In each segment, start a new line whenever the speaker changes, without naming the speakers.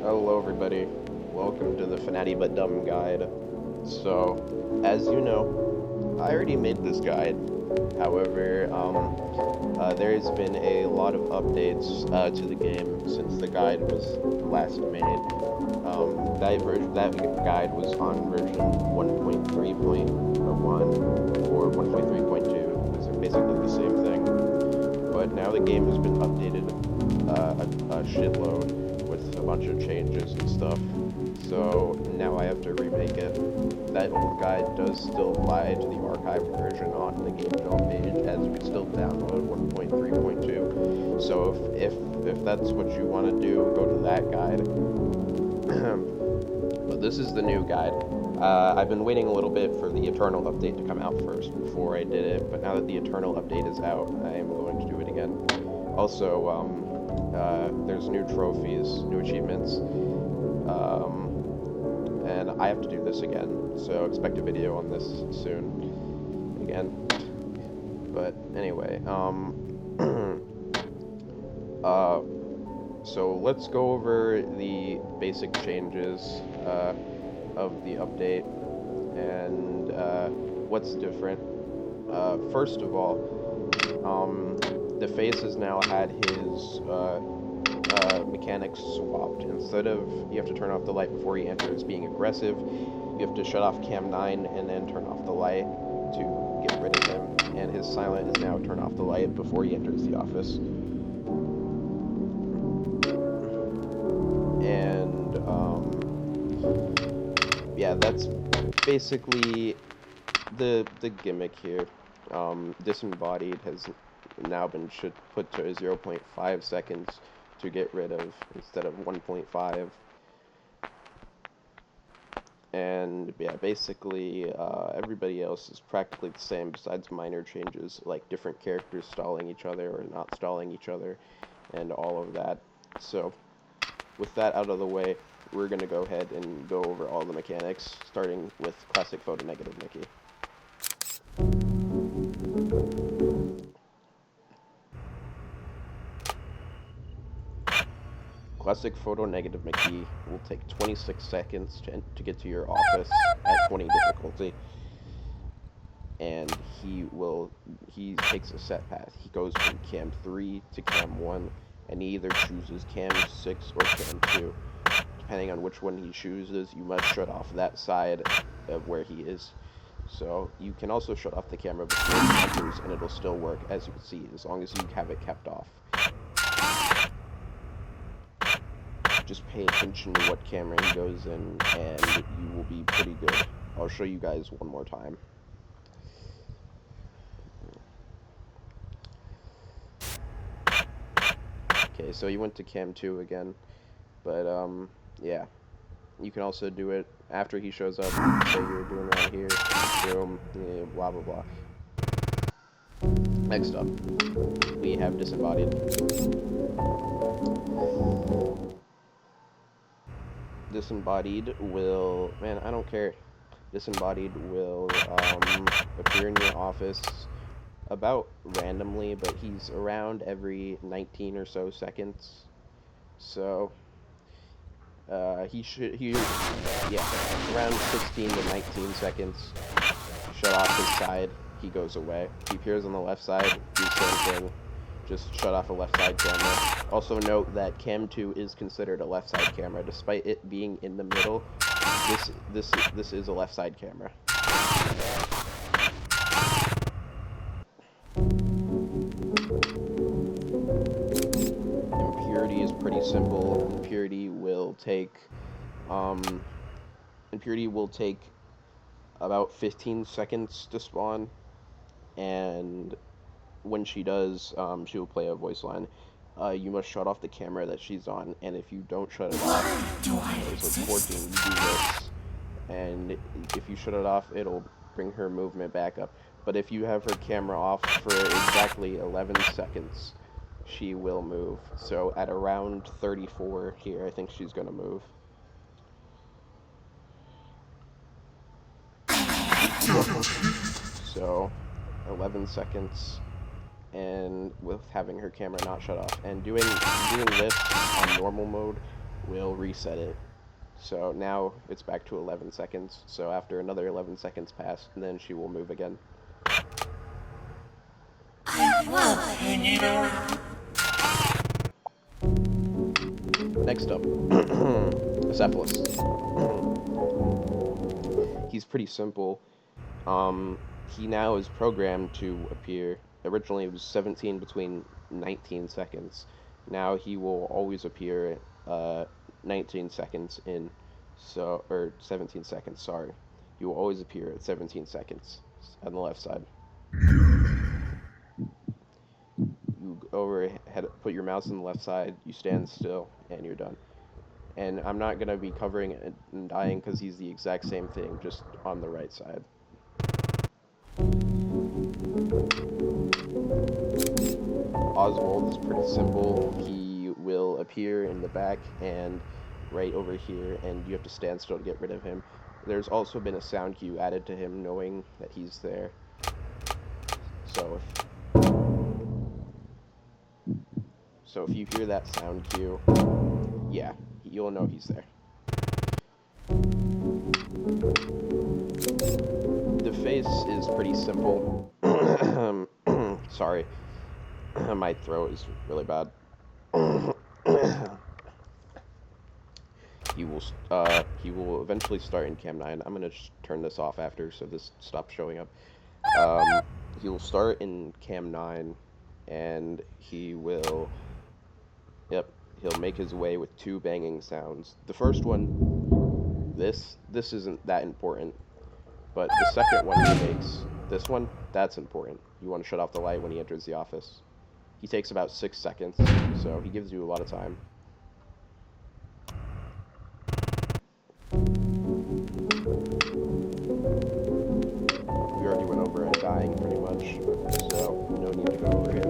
Hello everybody, welcome to the Fnati but Dumb guide. So, as you know, I already made this guide. However, there's been a lot of updates to the game since the guide was last made. That guide was on version 1.3.1 or 1.3.2. It's basically the same thing. But now the game has been updated a shitload with a bunch of changes and stuff. So now I have to remake it. That old guide does still apply to the archived version on the game dev page, as you can still download 1.3.2. So if that's what you want to do, go to that guide. But this is the new guide. I've been waiting a little bit for the Eternal update to come out first before I did it, but now that the Eternal update is out, I am going to do it again. Also, there's new trophies, new achievements, and I have to do this again, so expect a video on this soon, again. But anyway, so let's go over the basic changes of the update and what's different. First of all, the Face has now had his mechanics swapped. Instead of you have to turn off the light before he enters being aggressive, you have to shut off cam 9 and then turn off the light to get rid of him. And his silent is now turn off the light before he enters the office. And yeah, that's basically the gimmick here. Disembodied has now been put to 0.5 seconds to get rid of instead of 1.5. And yeah, basically everybody else is practically the same besides minor changes like different characters stalling each other or not stalling each other and all of that. So with that out of the way, we're going to go ahead and go over all the mechanics, starting with Classic Photo Negative Mickey. Classic Photo Negative Mickey will take 26 seconds to get to your office at 20 difficulty. And he takes a set path. He goes from cam 3 to cam 1, and he either chooses cam 6 or cam 2. Depending on which one he chooses, you must shut off that side of where he is. So you can also shut off the camera before he enters, and it'll still work, as you can see, as long as you have it kept off. Just pay attention to what camera he goes in, and you will be pretty good. I'll show you guys one more time. Okay, so you went to cam 2 again, but yeah, you can also do it after he shows up. Say you're doing right here, boom, yeah, blah blah blah. Next up, we have Disembodied. Disembodied will, man, I don't care. Disembodied will appear in your office about randomly, but he's around every 19 or so seconds. So yeah, around 16 to 19 seconds. Shut off his side, he goes away. He appears on the left side, do the same thing. Just shut off a left side camera. Also note that cam 2 is considered a left side camera, despite it being in the middle. This is a left side camera. Impurity is pretty simple. Impurity will take about 15 seconds to spawn, and when she does, she will play a voice line. You must shut off the camera that she's on, and if you don't shut it off, it's like 14, you do this, and if you shut it off, it'll bring her movement back up. But if you have her camera off for exactly 11 seconds, she will move. So at around 34 here, I think she's gonna move. So 11 seconds, and with having her camera not shut off, and doing this on normal mode will reset it. So now it's back to 11 seconds. So after another 11 seconds pass, then she will move again. Next up, Cephalus. He's pretty simple. Um, he now is programmed to appear. Originally, it was 17 between 19 seconds. Now he will always appear 19 seconds in, so or 17 seconds. Sorry, he will always appear at 17 seconds on the left side. You go over head, put your mouse on the left side. You stand still, and you're done. And I'm not gonna be covering it and dying because he's the exact same thing, just on the right side. Oswald is pretty simple. He will appear in the back and right over here, and you have to stand still to get rid of him. There's also been a sound cue added to him knowing that he's there. So if you hear that sound cue, yeah, you'll know he's there. The face is pretty simple. Sorry, my throat is really bad. He will eventually start in Cam 9. I'm gonna just turn this off after so this stops showing up. He will start in Cam 9, and yep, he'll make his way with two banging sounds. The first one, this isn't that important, but the second one he makes, this one, that's important. You want to shut off the light when he enters the office. He takes about 6 seconds, so he gives you a lot of time. We already went over dying pretty much, so no need to go over him.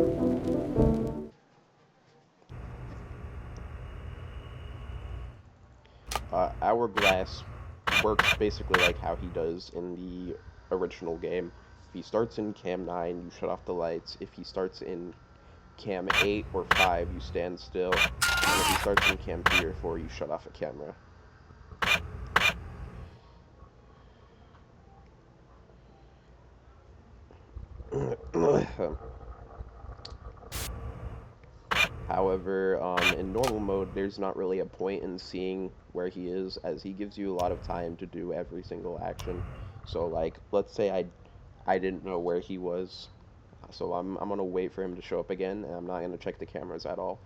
Hourglass works basically like how he does in the original game. If he starts in Cam 9, you shut off the lights. If he starts in Cam 8 or 5, you stand still. And if he starts in Cam 3 or 4, you shut off a camera. However, in normal mode, there's not really a point in seeing where he is, as he gives you a lot of time to do every single action. So, like, let's say I didn't know where he was, so I'm gonna wait for him to show up again, and I'm not gonna check the cameras at all.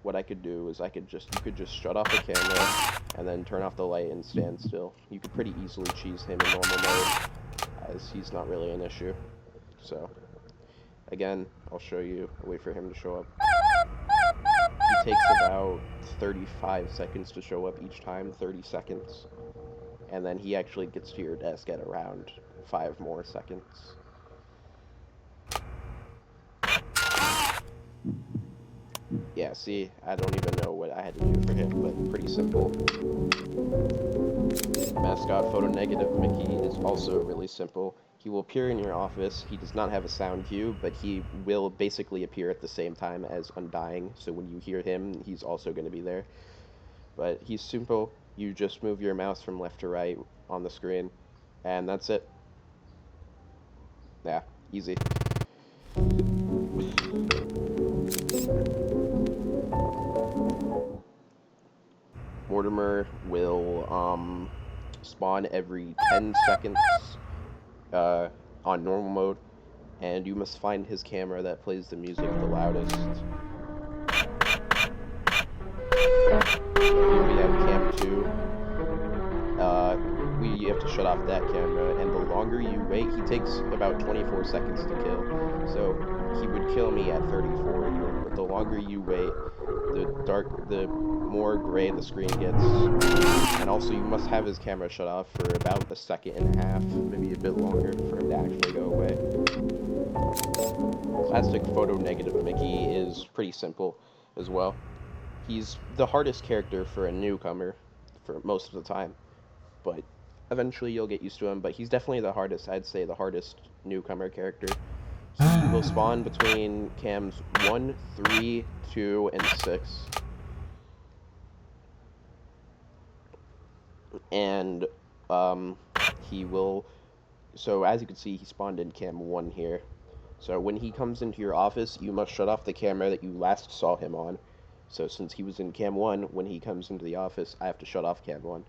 What I could do is you could just shut off the camera, and then turn off the light and stand still. You could pretty easily cheese him in normal mode, as he's not really an issue. So, again, I'll show you. I'll wait for him to show up. He takes about 35 seconds to show up each time, 30 seconds. And then he actually gets to your desk at around 5 more seconds. Yeah, see, I don't even know what I had to do for him, but pretty simple. Mascot photo negative Mickey is also really simple. He will appear in your office. He does not have a sound cue, but he will basically appear at the same time as Undying. So when you hear him, he's also going to be there. But he's simple. You just move your mouse from left to right on the screen, and that's it. Yeah, easy. Mortimer will spawn every 10 seconds on normal mode, and you must find his camera that plays the music the loudest. Here we have Cam 2. We have to shut off that camera, and the longer you wait, he takes about 24 seconds to kill. So he would kill me at 34 here, but the longer you wait, the more gray the screen gets. And also, you must have his camera shut off for about a second and a half, maybe a bit longer, for him to actually go away. Classic photo negative Mickey is pretty simple as well. He's the hardest character for a newcomer for most of the time, but eventually you'll get used to him. But he's definitely the hardest, I'd say, the hardest newcomer character. He will spawn between cams 1, 3, 2, and 6. and um, he will. So as you can see, he spawned in cam 1 here. So when he comes into your office, you must shut off the camera that you last saw him on. So since he was in cam 1, when he comes into the office, I have to shut off cam 1.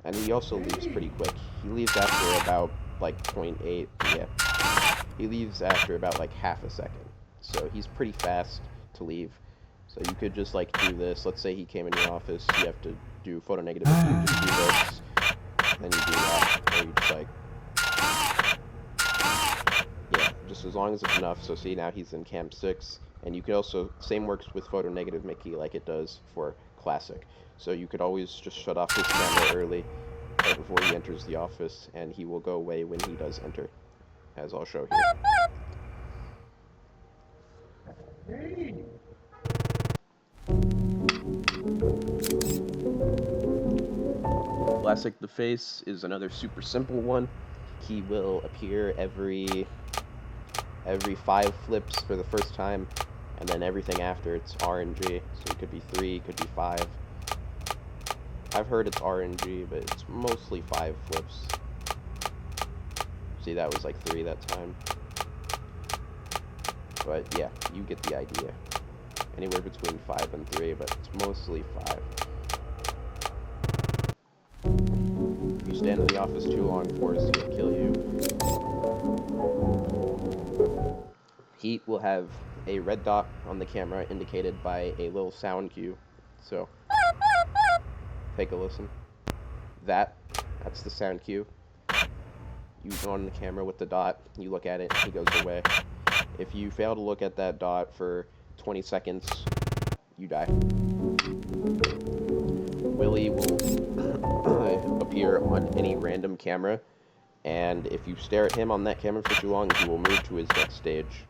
And he also leaves pretty quick. He leaves after about like 0.8, yeah. He leaves after about like half a second. So he's pretty fast to leave. So you could just like do this. Let's say he came in your office, you have to do photo negative, you just do this, then you do that, or you just like, yeah, just as long as it's enough. So see, now he's in cam 6, and you could also, same works with photo negative Mickey like it does for classic. So you could always just shut off his camera early, right before he enters the office, and he will go away when he does enter, as I'll show here. Classic the face is another super simple one. He will appear every 5 flips for the first time, and then everything after it's RNG. So it could be 3, it could be 5. I've heard it's RNG, but it's mostly 5 flips. See, that was like 3 that time. But yeah, you get the idea. Anywhere between 5 and 3, but it's mostly 5. If you stand in the office too long, of course, he'll kill you. He will have a red dot on the camera indicated by a little sound cue. So, take a listen. That's the sound cue. You go on the camera with the dot, you look at it, he goes away. If you fail to look at that dot for 20 seconds, you die. Willie will appear on any random camera, and if you stare at him on that camera for too long, he will move to his next stage.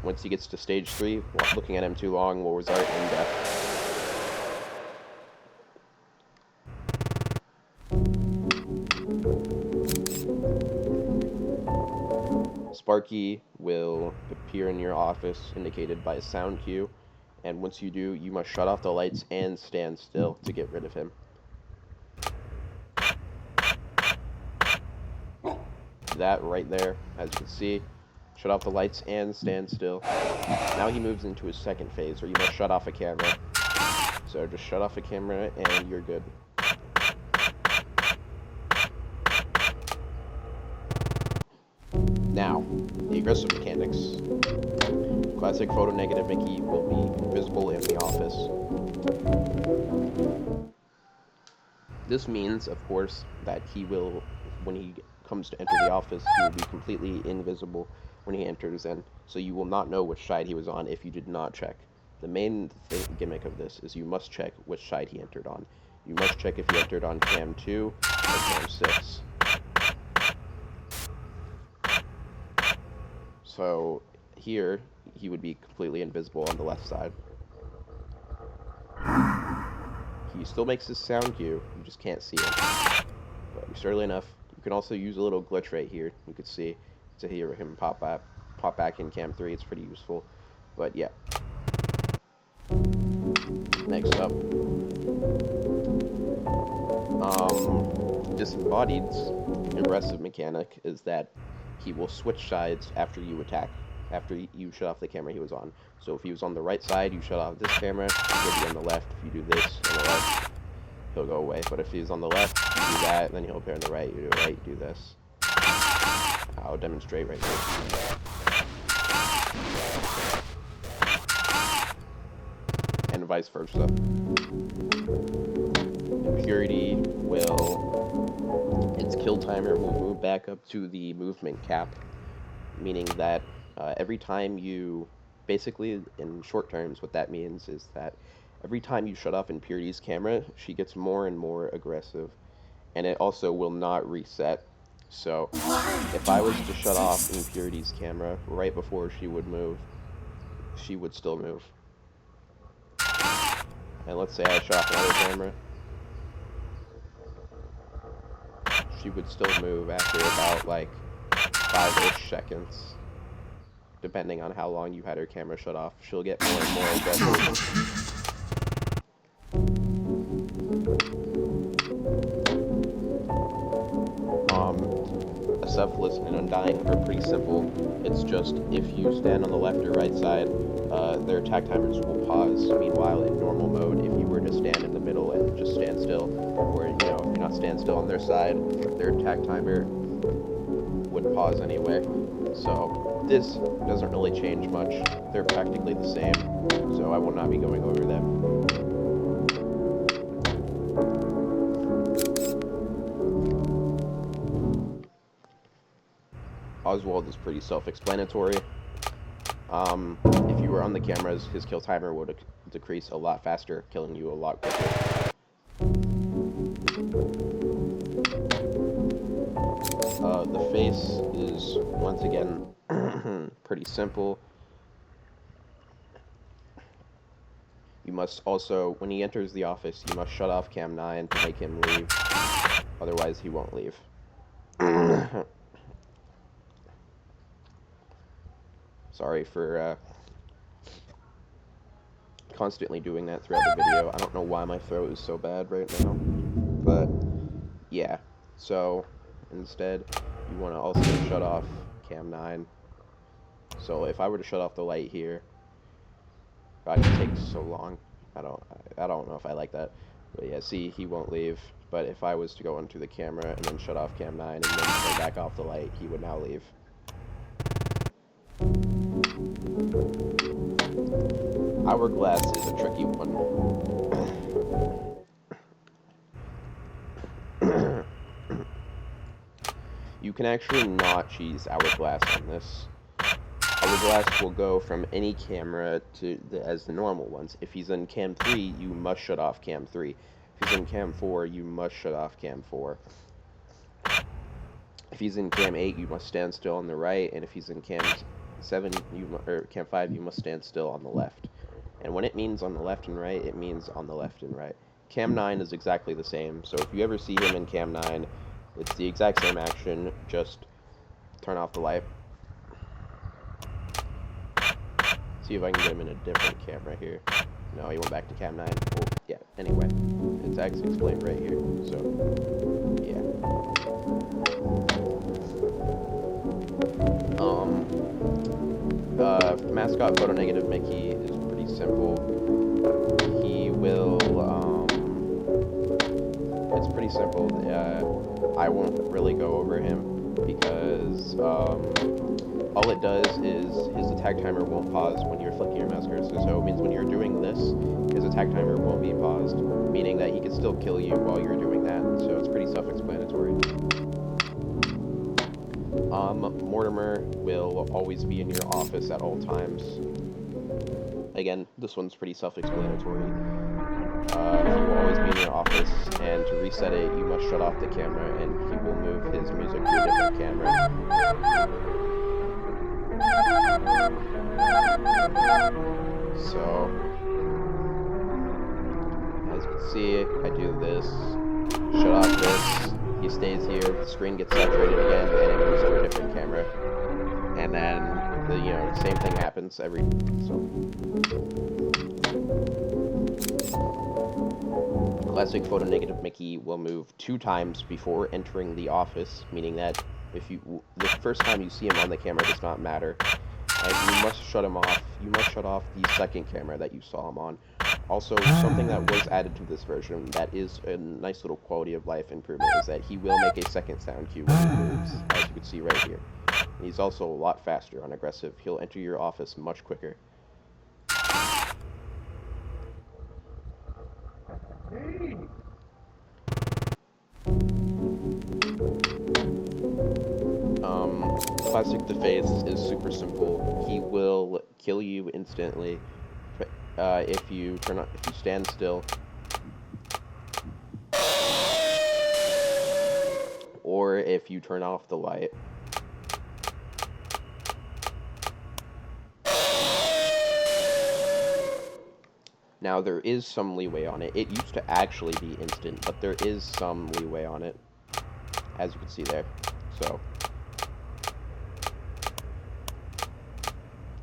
Once he gets to stage 3, looking at him too long will result in death. Sparky will appear in your office indicated by a sound cue, and once you do, you must shut off the lights and stand still to get rid of him. That right there, as you can see, shut off the lights and stand still. Now he moves into his second phase, where you must shut off a camera. So just shut off a camera and you're good. Now, the aggressive mechanics. Classic photo negative Mickey will be invisible in the office. This means, of course, that he will, when he comes to enter the office, he will be completely invisible when he enters in, so you will not know which side he was on if you did not check. The main gimmick of this is you must check which side he entered on. You must check if he entered on cam 2 or cam 6. So here, he would be completely invisible on the left side. He still makes his sound cue, you just can't see it. But surely enough, you can also use a little glitch right here. You could see to hear him pop back in cam 3. It's pretty useful. But yeah. Next up, Disembodied's aggressive mechanic is that he will switch sides after you attack, after you shut off the camera he was on. So if he was on the right side, you shut off this camera, he'll be on the left. If you do this on the left, he'll go away. But if he's on the left, you do that, and then he'll appear on the right, you do it right, you do this. I'll demonstrate right here. And vice versa. Impurity will, its kill timer will move back up to the movement cap, meaning that every time you, basically in short terms, what that means is that every time you shut off Impurity's camera, she gets more and more aggressive, and it also will not reset. So if I was to shut off Impurity's camera right before she would move, she would still move. And let's say I shut off another camera, she would still move after about like 5-ish seconds. Depending on how long you had her camera shut off, she'll get more and more aggressive. Acephalous and Undying are pretty simple. It's just if you stand on the left or right side, their attack timers will pause. Meanwhile, in normal mode, if you were to stand in the middle and just stand still, or if you're not stand still on their side, their attack timer would pause anyway. So this doesn't really change much. They're practically the same, so I will not be going over them. Oswald is pretty self-explanatory. If you were on the cameras, his kill timer would decrease a lot faster, killing you a lot quicker. The face is, once again, pretty simple. You must also, when he enters the office, you must shut off Cam 9 to make him leave. Otherwise, he won't leave. Sorry for constantly doing that throughout the video. I don't know why my throat is so bad right now. But, yeah. So, instead, you want to also shut off Cam 9. So, if I were to shut off the light here, God, it takes so long. I don't know if I like that. But yeah, see, he won't leave. But if I was to go into the camera and then shut off Cam 9 and then turn back off the light, he would now leave. Hourglass is a tricky one. You can actually not cheese Hourglass on this. Hourglass will go from any camera to as the normal ones. If he's in Cam 3, you must shut off Cam 3. If he's in Cam 4, you must shut off Cam 4. If he's in Cam 8, you must stand still on the right, and if he's in Cam 7, or Cam 5, you must stand still on the left. And when it means on the left and right, it means on the left and right. Cam 9 is exactly the same, so if you ever see him in Cam 9, it's the exact same action, just turn off the light. See if I can get him in a different camera here. No, he went back to Cam 9. Well, yeah, anyway. It's actually explained right here, so, yeah. Mascot photo negative Mickey is pretty simple. He will, it's pretty simple. I won't really go over him because, all it does is his attack timer won't pause when you're flicking your mouse cursor, so it means when you're doing this, his attack timer won't be paused, meaning that he can still kill you while you're doing that, so it's pretty self-explanatory. Mortimer will always be in your office at all times. Again, this one's pretty self-explanatory. He will always be in your office, and to reset it, you must shut off the camera, and he will move his music to a different camera. So, as you can see, I do this, shut off this, he stays here, the screen gets saturated again, and it moves to a different camera. And then, the same thing happens so. Classic photo negative Mickey will move 2 times before entering the office, meaning that the first time you see him on the camera does not matter. And you must shut him off. You must shut off the second camera that you saw him on. Also, something that was added to this version that is a nice little quality of life improvement is that he will make a second sound cue when he moves, as you can see right here. He's also a lot faster on aggressive. He'll enter your office much quicker. Classic the Face is super simple. He will kill you instantly if you stand still, or if you turn off the light. Now, there is some leeway on it. It used to actually be instant, but there is some leeway on it, as you can see there. So,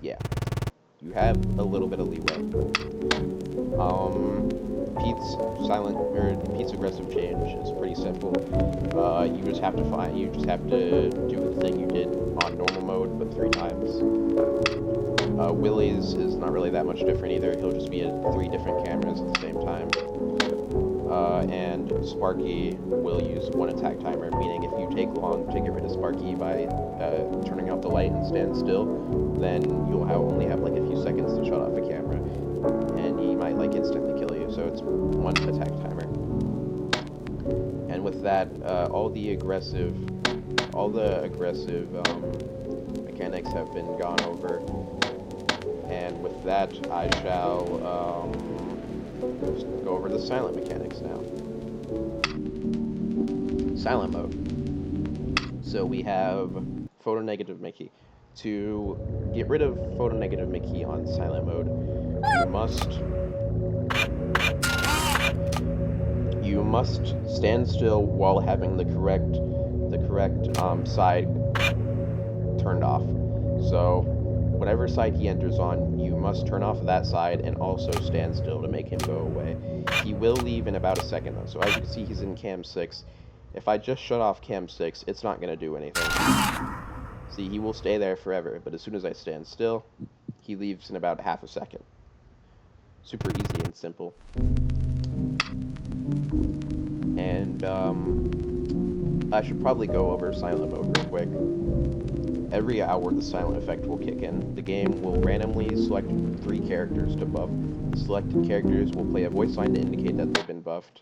yeah, you have a little bit of leeway. Pete's aggressive change is pretty simple. You just have to do the thing you did on normal mode, but 3 times. Willie's is not really that much different either. He'll just be at 3 different cameras at the same time. And Sparky will use 1 attack timer, meaning if you take long to get rid of Sparky by turning off the light and stand still, then you'll only have like a few seconds to shut off a camera, and he might like instantly kill you. So it's 1 attack timer. And with that, all the aggressive mechanics have been gone over. And with that, I shall go over the silent mechanics now. Silent mode. So we have photonegative Mickey. To get rid of photonegative Mickey on silent mode, you must stand still while having the correct side turned off. So whatever side he enters on, you must turn off that side and also stand still to make him go away. He will leave in about a second though. So as you can see, he's in cam 6. If I just shut off cam 6, it's not going to do anything. See, he will stay there forever, but as soon as I stand still, he leaves in about half a second. Super easy and simple. And I should probably go over silent mode real quick. Every hour the silent effect will kick in. The game will randomly select 3 characters to buff. The selected characters will play a voice line to indicate that they've been buffed.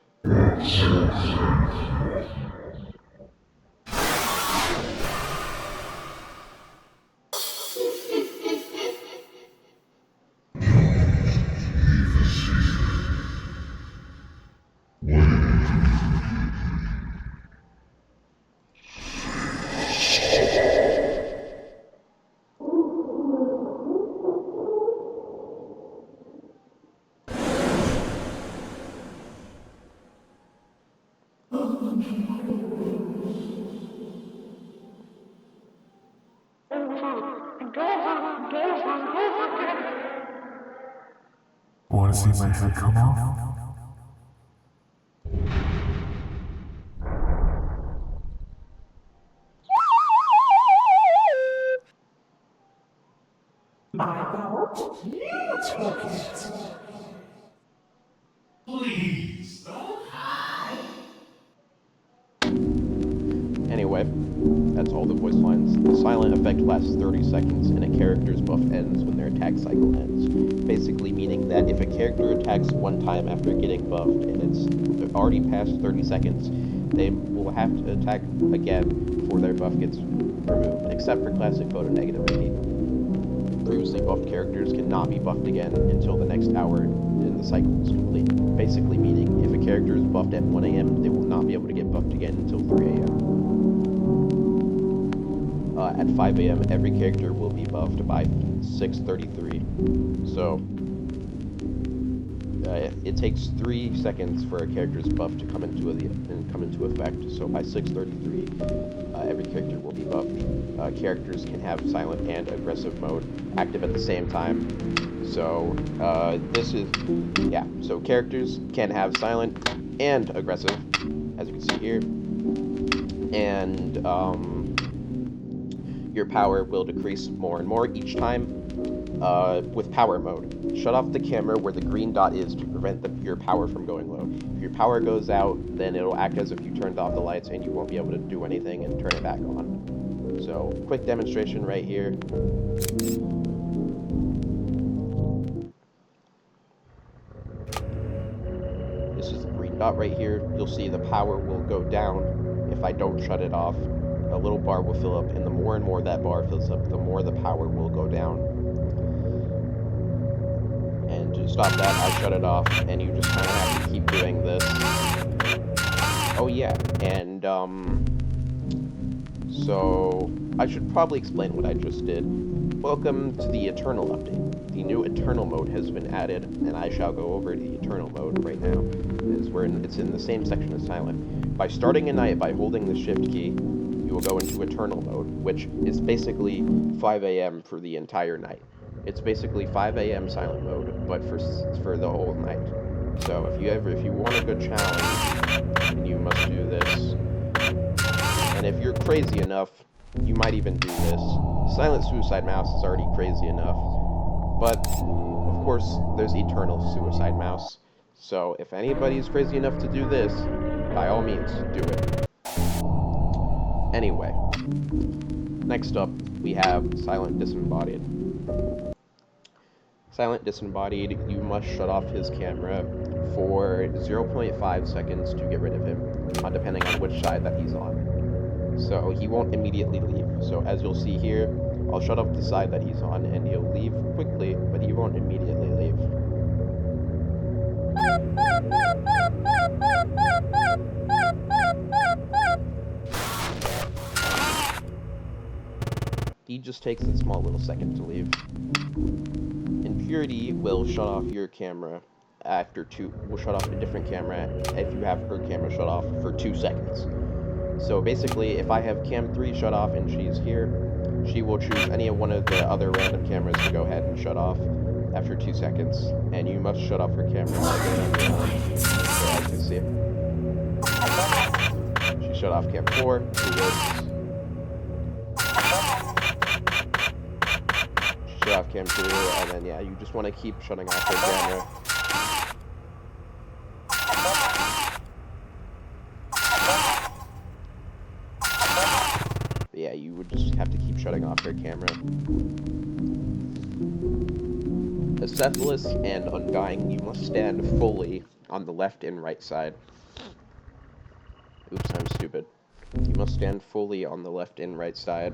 Want to see my head come off?
Please don't hide.
Anyway, that's all the voice lines. The silent effect lasts 30 seconds, and a character's buff ends when their attack cycle ends. Basically meaning that if a character attacks 1 time after getting buffed, and it's already past 30 seconds, they will have to attack again before their buff gets removed, except for classic photonegative Mickey. Previously buffed characters cannot be buffed again until the next hour and the cycle is complete. Basically meaning, if a character is buffed at 1 a.m., they will not be able to get buffed again until 3 a.m. At 5 a.m., every character will be buffed by 6:33. So, it takes 3 seconds for a character's buff to come into effect. So by 6:33, every character will be buffed. Characters can have silent and aggressive mode active at the same time. So so characters can have silent and aggressive, as you can see here, and your power will decrease more and more each time. With power mode, shut off the camera where the green dot is to prevent your power from going low. If your power goes out, then it'll act as if you turned off the lights and you won't be able to do anything and turn it back on. So, quick demonstration right here. This is the green dot right here. You'll see the power will go down if I don't shut it off. A little bar will fill up, and the more and more that bar fills up, the more the power will go down. And to stop that, I shut it off, and you just kind of have to keep doing this. Oh yeah, and so I should probably explain what I just did. Welcome to the Eternal update. The new Eternal mode has been added, and I shall go over the Eternal mode right now. It's in the same section as Silent. By starting a night by holding the Shift key, you will go into Eternal mode, which is basically 5 a.m. for the entire night. It's basically 5 a.m. silent mode, but for the whole night. So if you want a good challenge, then you must do this. And if you're crazy enough, you might even do this. Silent Suicide Mouse is already crazy enough, but of course there's Eternal Suicide Mouse. So if anybody's crazy enough to do this, by all means, do it. Anyway, next up we have Silent Disembodied. Silent Disembodied, you must shut off his camera for 0.5 seconds to get rid of him, depending on which side that he's on. So he won't immediately leave. So as you'll see here, I'll shut off the side that he's on and he'll leave quickly, but he won't immediately leave. He just takes a small little second to leave. Impurity will shut off your camera will shut off a different camera if you have her camera shut off for 2 seconds. So basically, if I have cam 3 shut off and she's here, she will choose any of one of the other random cameras to go ahead and shut off after 2 seconds, and you must shut off her camera again. So as you can see, she shut off cam 4, she shut off cam 2, and then yeah, you just want to keep shutting off her camera. But yeah, you would just have to keep shutting off her camera. Acephalous and Undying, you must stand fully on the left and right side. Oops, I'm stupid. You must stand fully on the left and right side.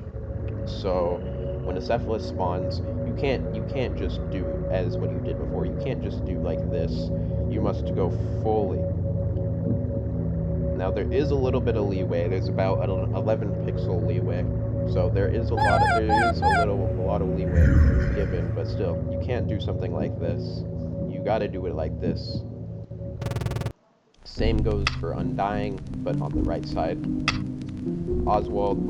So when Acephalous spawns, you can't just do as what you did before. You can't just do like this. You must go fully. Now there is a little bit of leeway. There's about an 11 pixel leeway. So there is a lot of leeway given, but still, you can't do something like this. You gotta do it like this. Same goes for Undying, but on the right side. Oswald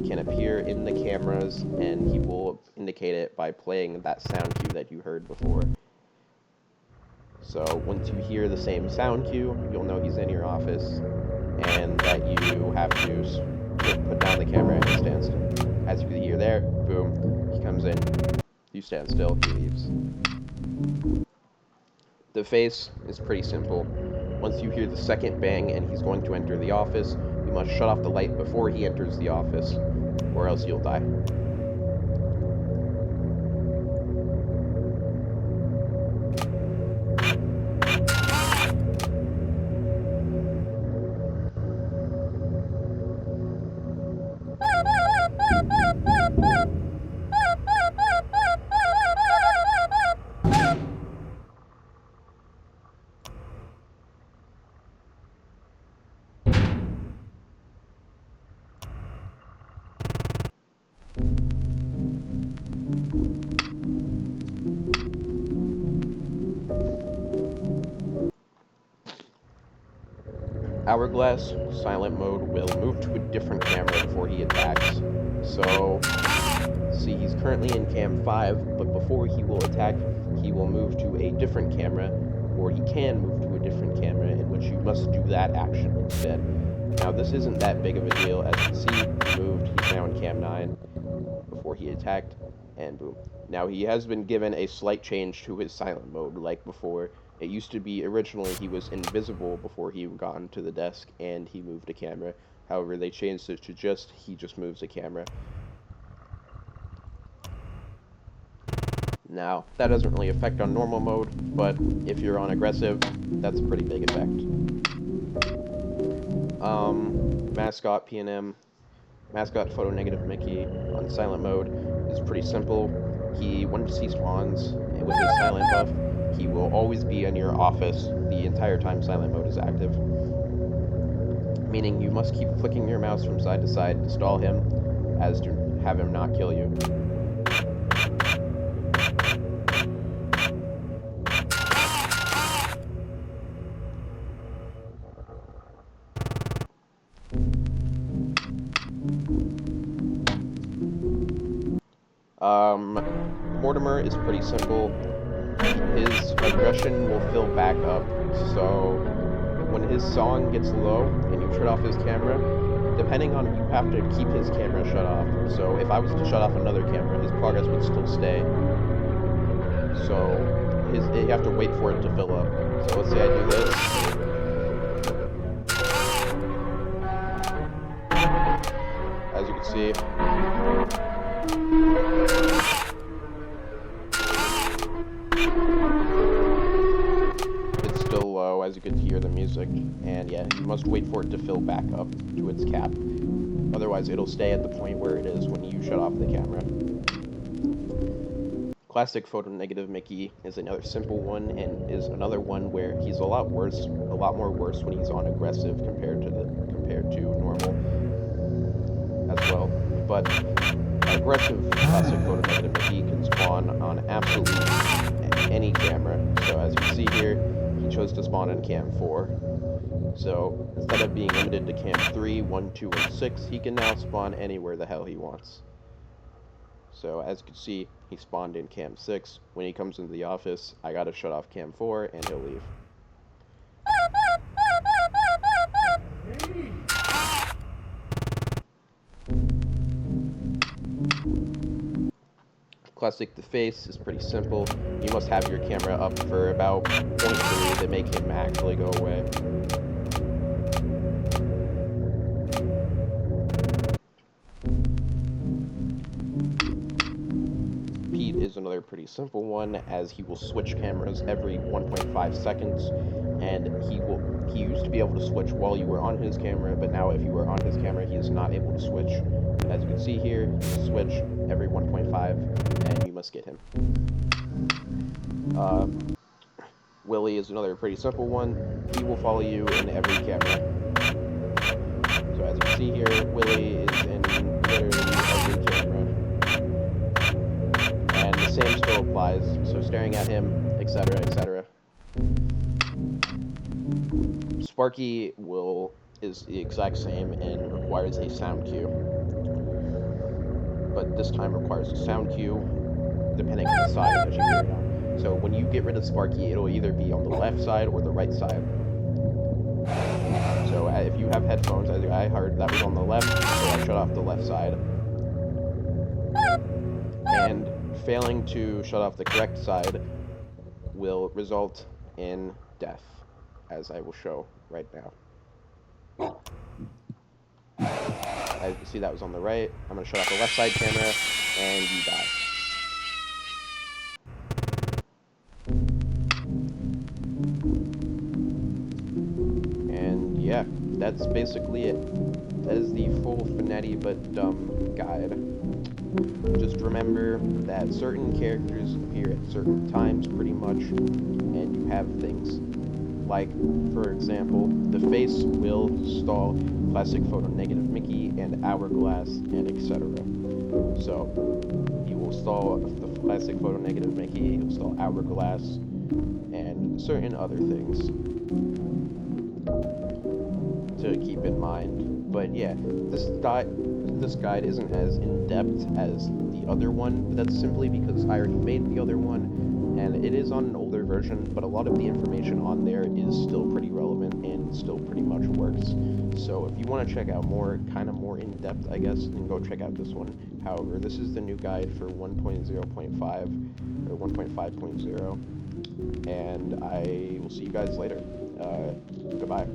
can appear in the cameras, and he will indicate it by playing that sound cue that you heard before. So once you hear the same sound cue, you'll know he's in your office, and that you have to put down the camera and stand still. As you can hear there, boom, he comes in, you stand still, he leaves. The face is pretty simple. Once you hear the second bang and he's going to enter the office, you must shut off the light before he enters the office, or else you'll die. Hourglass, silent mode, will move to a different camera before he attacks. So, see, he's currently in cam 5, but before he will attack, he will move to a different camera, or he can move to a different camera, in which you must do that action instead. Now, this isn't that big of a deal. As you can see, he moved, he's now in cam 9 before he attacked, and boom. Now, he has been given a slight change to his silent mode, like before. It used to be, originally, he was invisible before he got onto the desk, and he moved a camera. However, they changed it to he just moves a camera. Now, that doesn't really affect on normal mode, but if you're on aggressive, that's a pretty big effect. Mascot PNM, Mascot Photo Negative Mickey on silent mode is pretty simple. Once he spawns with his silent buff, he will always be in your office the entire time silent mode is active. Meaning you must keep flicking your mouse from side to side to stall him, as to have him not kill you. Mortimer is pretty simple. his aggression will fill back up. So when his song gets low and you shut off his camera, depending on, you have to keep his camera shut off. So if I was to shut off another camera, his progress would still stay. So you have to wait for it to fill up. So let's say I do this. As you can see, it's still low, as you could hear the music. And yeah, you must wait for it to fill back up to its cap. Otherwise, it'll stay at the point where it is when you shut off the camera. Classic photo negative Mickey is another simple one, and is another one where he's a lot more worse when he's on aggressive compared to normal as well. But aggressive classic photo negative Mickey can spawn on absolutely any camera. So as you see here, he chose to spawn on cam 4. So instead of being limited to cam 3, 1, 2, and 6, he can now spawn anywhere the hell he wants. So as you can see, he spawned in cam 6. When he comes into the office, I gotta shut off cam 4 and he'll leave. Classic the face is pretty simple. You must have your camera up for about 0.3 to make him actually go away. Pete is another pretty simple one, as he will switch cameras every 1.5 seconds, and he used to be able to switch while you were on his camera, but now if you are on his camera, he is not able to switch. As you can see here, switch every 1.5, and you must get him. Willie is another pretty simple one. He will follow you in every camera. So as you can see here, Willie is in literally every camera. And the same still applies, so staring at him, etc., etc. Sparky is the exact same and requires a sound cue. But this time requires a sound cue, depending on the side that you hear it on. So when you get rid of Sparky, it'll either be on the left side or the right side. So if you have headphones, as I heard, that was on the left, so I shut off the left side. And failing to shut off the correct side will result in death, as I will show right now. As you can see, that was on the right. I'm going to shut off the left side camera, and you die. And yeah, that's basically it. That is the full fnati but dumb guide. Just remember that certain characters appear at certain times, pretty much, and you have things like, for example, the face will stall classic photo negative Mickey and hourglass and etc. So he will stall the classic photo negative Mickey, he will stall hourglass, and certain other things to keep in mind. But yeah, this guide isn't as in-depth as the other one, but that's simply because I already made the other one, and it is on an older version, but a lot of the information on there is still pretty relevant and still pretty much works. So if you want to check out more in-depth, I guess, then go check out this one. However, this is the new guide for 1.0.5, or 1.5.0, and I will see you guys later. Goodbye.